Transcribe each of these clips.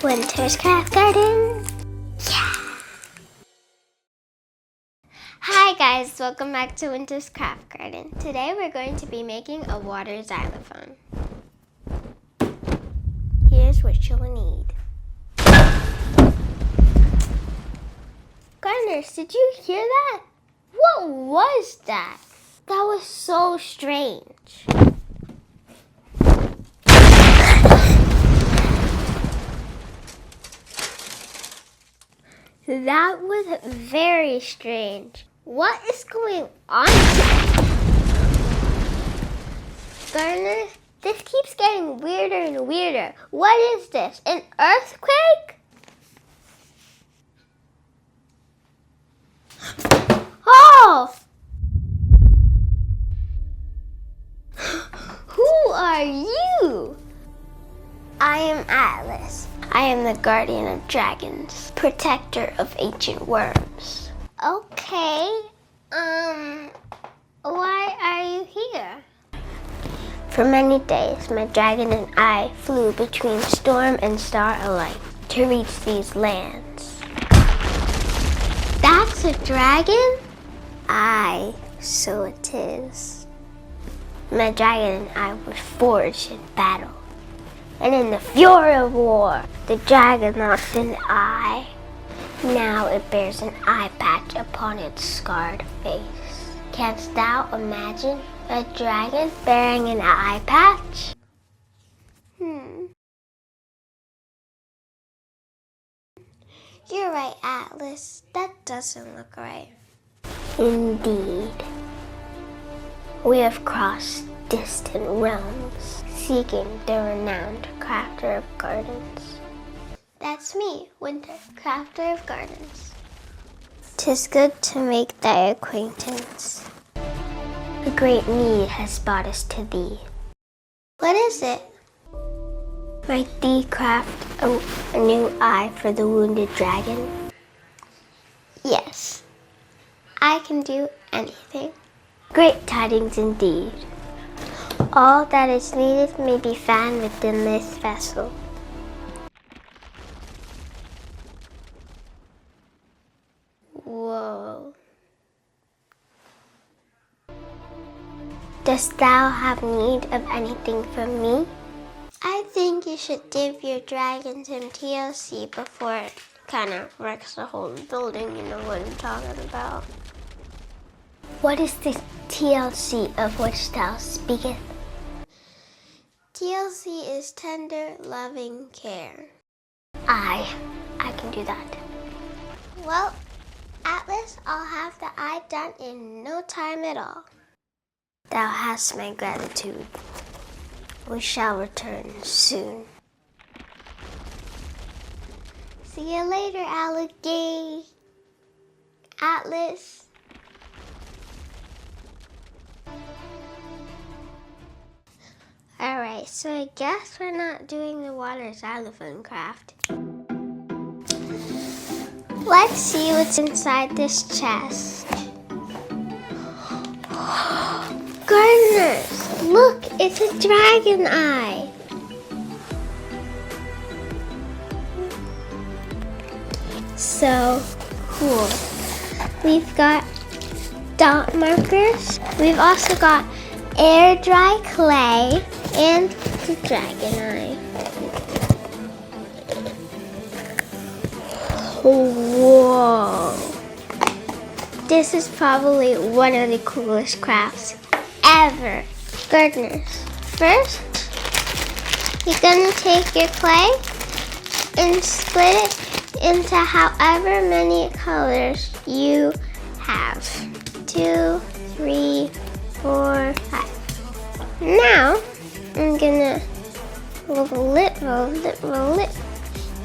Winter's Craft Garden. Yeah! Hi guys, welcome back to Winter's Craft Garden. Today we're going to be making a water xylophone. Here's what you'll need. Gardeners, did you hear that? What was that? That was so strange. That was very strange. What is going on? Gardeners, this keeps getting weirder and weirder. What is this? An earthquake? Oh! Who are you? I am Atlas. I am the guardian of dragons, protector of ancient worms. Okay, why are you here? For many days, my dragon and I flew between storm and star alike to reach these lands. That's a dragon? Aye, so it is. My dragon and I were forged in battle. And in the fury of war, the dragon lost an eye. Now it bears an eye patch upon its scarred face. Canst thou imagine a dragon bearing an eye patch? You're right, Atlas. That doesn't look right. Indeed. We have crossed distant realms, seeking the renowned crafter of gardens. That's me, Winter, crafter of gardens. 'Tis good to make thy acquaintance. A great need has brought us to thee. What is it? Might thee craft a new eye for the wounded dragon? Yes, I can do anything. Great tidings indeed. All that is needed may be found within this vessel. Whoa. Dost thou have need of anything from me? I think you should give your dragon some TLC before it kind of wrecks the whole building. You know what I'm talking about. What is this TLC of which thou speakest? TLC is tender, loving care. I can do that. Well, Atlas, I'll have the eye done in no time at all. Thou hast my gratitude. We shall return soon. See you later, alligator. Atlas. Alright, so I guess we're not doing the water xylophone craft. Let's see what's inside this chest. Gardeners, look, it's a dragon eye. So cool. We've got dot markers. We've also got air dry clay and the dragon eye. Whoa. This is probably one of the coolest crafts ever. Gardeners, first, you're gonna take your clay and split it into however many colors you have. 2, 3, 4, 5. Now, I'm gonna roll it,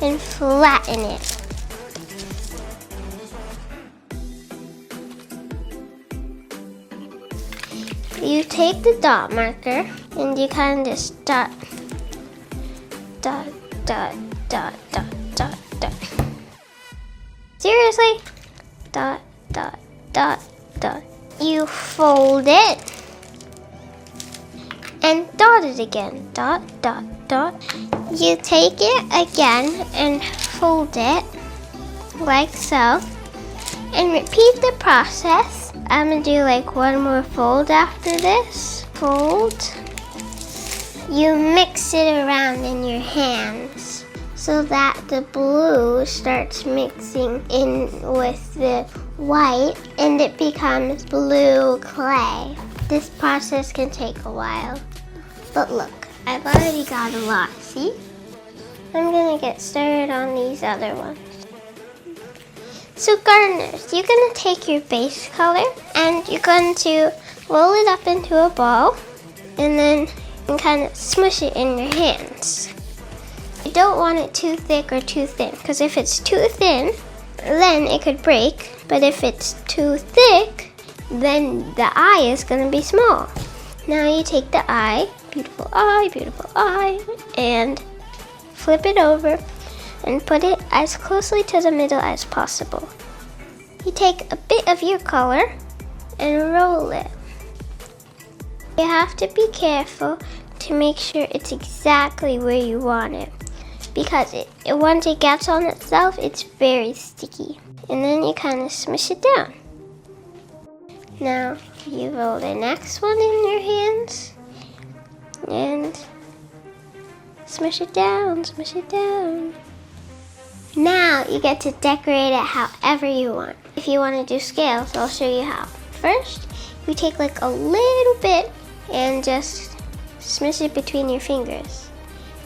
and flatten it. You take the dot marker and you kind of just dot. Seriously? Dot. You fold it and dot it again. Dot. dot. You take it again and fold it like so. And repeat the process. I'm gonna do like one more fold after this. Fold. You mix it around in your hands so that the blue starts mixing in with the white and it becomes blue clay. This process can take a while. But look, I've already got a lot, see? I'm gonna get started on these other ones. So gardeners, you're gonna take your base color and you're going to roll it up into a ball and then kind of smush it in your hands. You don't want it too thick or too thin, because if it's too thin, then it could break. But if it's too thick, then the eye is gonna be small. Now you take the eye, beautiful eye, and flip it over and put it as closely to the middle as possible. You take a bit of your color and roll it. You have to be careful to make sure it's exactly where you want it, because once it gets on itself, it's very sticky. And then you kind of smush it down. Now you roll the next one in your hands and smush it down, smush it down. Now you get to decorate it however you want. If you want to do scales, I'll show you how. First, you take like a little bit and just smush it between your fingers.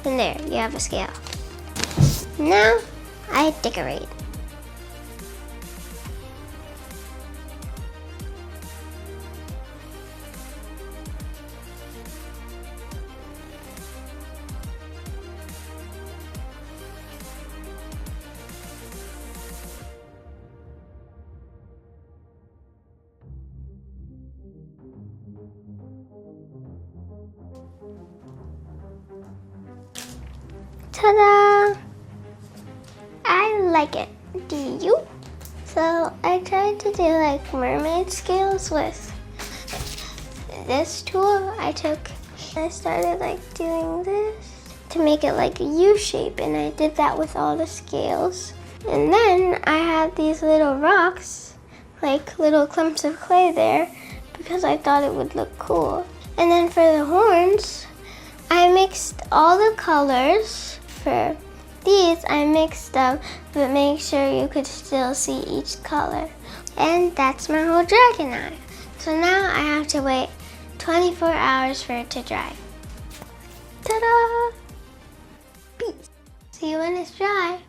And there, you have a scale. Now, I decorate. Ta-da! I like it. Do you? So I tried to do like mermaid scales with this tool. I started like doing this to make it like a U shape, and I did that with all the scales. And then I had these little rocks, like little clumps of clay there, because I thought it would look cool. And then for the horns, I mixed all the colors. For these, I mixed them, but make sure you could still see each color. And that's my whole dragon eye. So now I have to wait 24 hours for it to dry. Ta-da! Peace. See you when it's dry.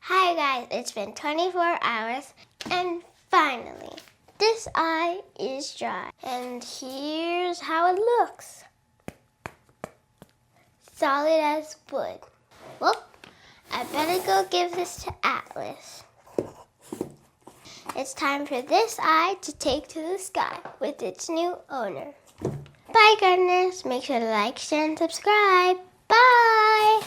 Hi guys, it's been 24 hours and finally, this eye is dry. And here's how it looks. Solid as wood. Well, I better go give this to Atlas. It's time for this eye to take to the sky with its new owner. Bye, gardeners. Make sure to like, share, and subscribe. Bye!